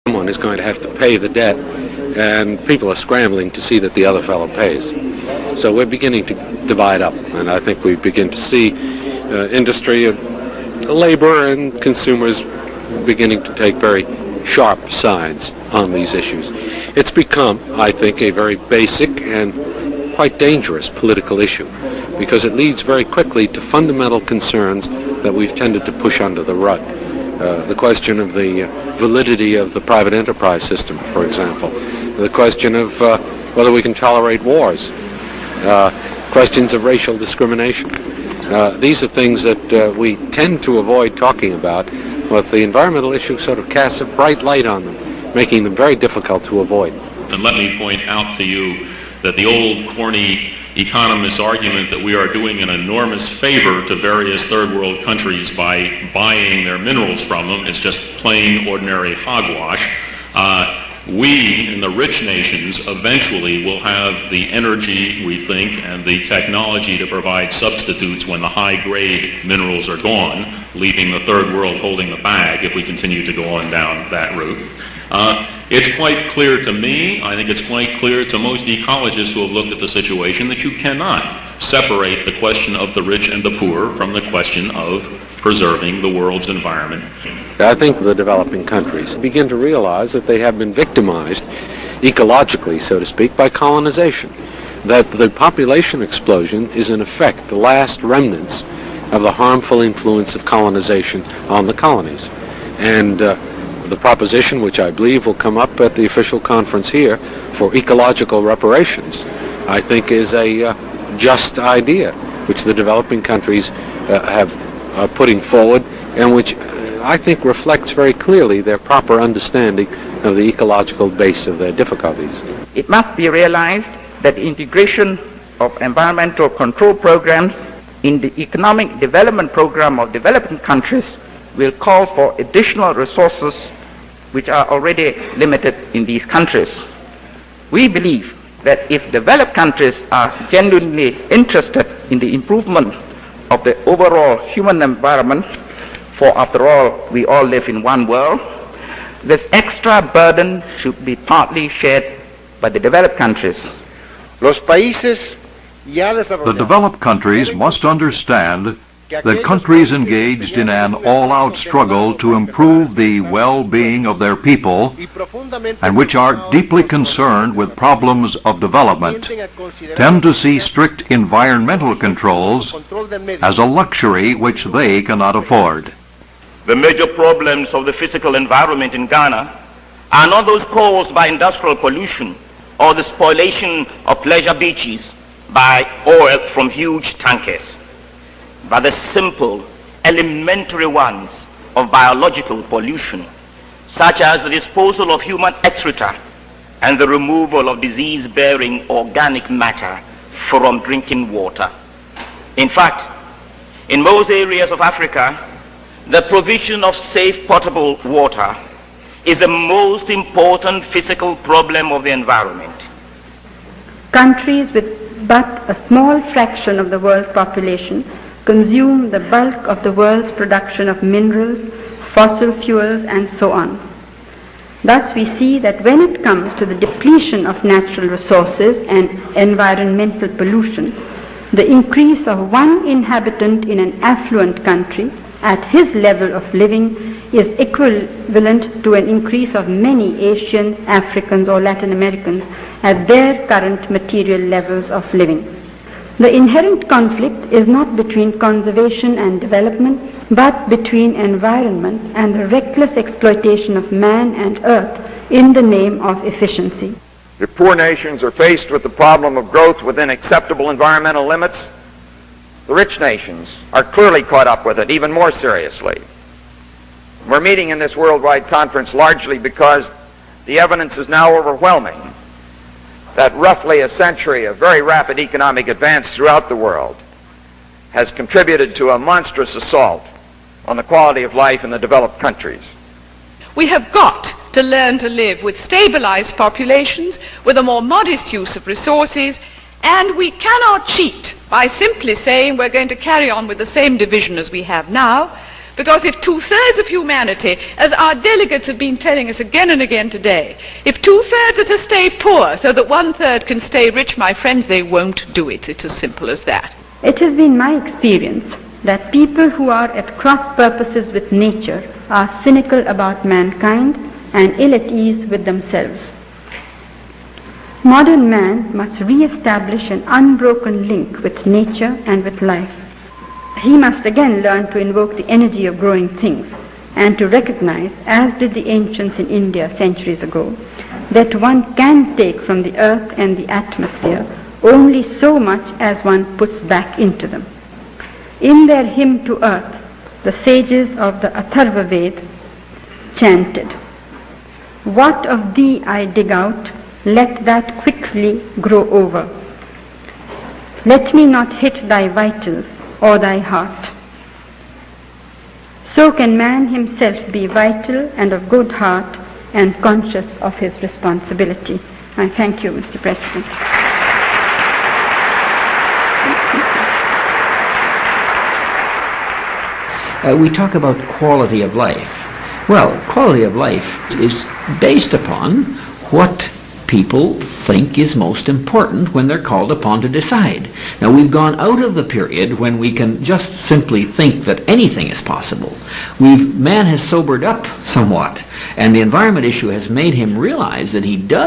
Someone is going to have to pay the debt, and people are scrambling to see that the other fellow pays. So we're beginning to divide up, and I think we begin to see industry, labor, and consumers beginning to take very sharp sides on these issues. It's become, I think, a very basic and quite dangerous political issue, because it leads very quickly to fundamental concerns that we've tended to push under the rug. The question of the validity of the private enterprise system, for example. The question of whether we can tolerate wars. Questions of racial discrimination. These are things that we tend to avoid talking about, but the environmental issue sort of casts a bright light on them, making them very difficult to avoid. And let me point out to you that the old corny economist argument that we are doing an enormous favor to various third world countries by buying their minerals from them is just plain ordinary hogwash. We in the rich nations eventually will have the energy, we think, and the technology to provide substitutes when the high-grade minerals are gone, leaving the third world holding the bag if we continue to go on down that route. It's quite clear to me, I think it's quite clear to most ecologists who have looked at the situation, that you cannot separate the question of the rich and the poor from the question of preserving the world's environment. I think the developing countries begin to realize that they have been victimized ecologically, so to speak, by colonization. That the population explosion is in effect the last remnants of the harmful influence of colonization on the colonies. And the proposition, which I believe will come up at the official conference here, for ecological reparations, I think is a just idea, which the developing countries are putting forward, and which I think reflects very clearly their proper understanding of the ecological base of their difficulties. It must be realized that the integration of environmental control programs in the economic development program of developing countries will call for additional resources which are already limited in these countries. We believe that if developed countries are genuinely interested in the improvement of the overall human environment, for after all, we all live in one world, this extra burden should be partly shared by the developed countries. The developed countries must understand that countries engaged in an all-out struggle to improve the well-being of their people, and which are deeply concerned with problems of development, tend to see strict environmental controls as a luxury which they cannot afford. The major problems of the physical environment in Ghana are not those caused by industrial pollution or the spoliation of pleasure beaches by oil from huge tankers, but the simple, elementary ones of biological pollution, such as the disposal of human excreta and the removal of disease-bearing organic matter from drinking water. In fact, in most areas of Africa, the provision of safe potable water is the most important physical problem of the environment. Countries with but a small fraction of the world's population consume the bulk of the world's production of minerals, fossil fuels, and so on. Thus we see that when it comes to the depletion of natural resources and environmental pollution, the increase of one inhabitant in an affluent country at his level of living is equivalent to an increase of many Asians, Africans, or Latin Americans at their current material levels of living. The inherent conflict is not between conservation and development, but between environment and the reckless exploitation of man and earth in the name of efficiency. If poor nations are faced with the problem of growth within acceptable environmental limits, the rich nations are clearly caught up with it even more seriously. We're meeting in this worldwide conference largely because the evidence is now overwhelming that roughly a century of very rapid economic advance throughout the world has contributed to a monstrous assault on the quality of life in the developed countries. We have got to learn to live with stabilized populations, with a more modest use of resources, and we cannot cheat by simply saying we're going to carry on with the same division as we have now, Because if 2/3 of humanity, as our delegates have been telling us again and again today, if 2/3 are to stay poor so that 1/3 can stay rich, my friends, they won't do it. It's as simple as that. It has been my experience that people who are at cross purposes with nature are cynical about mankind and ill at ease with themselves. Modern man must re-establish an unbroken link with nature and with life. He must again learn to invoke the energy of growing things and to recognize, as did the ancients in India centuries ago, that one can take from the earth and the atmosphere only so much as one puts back into them. In their hymn to earth, the sages of the Atharva Ved chanted, "What of thee I dig out, let that quickly grow over. Let me not hit thy vitals or thy heart." So can man himself be vital and of good heart and conscious of his responsibility. I thank you, Mr. President. We talk about quality of life. Well, quality of life is based upon what people think is most important when they're called upon to decide. Now, we've gone out of the period when we can just simply think that anything is possible. Man has sobered up somewhat, and the environment issue has made him realize that he does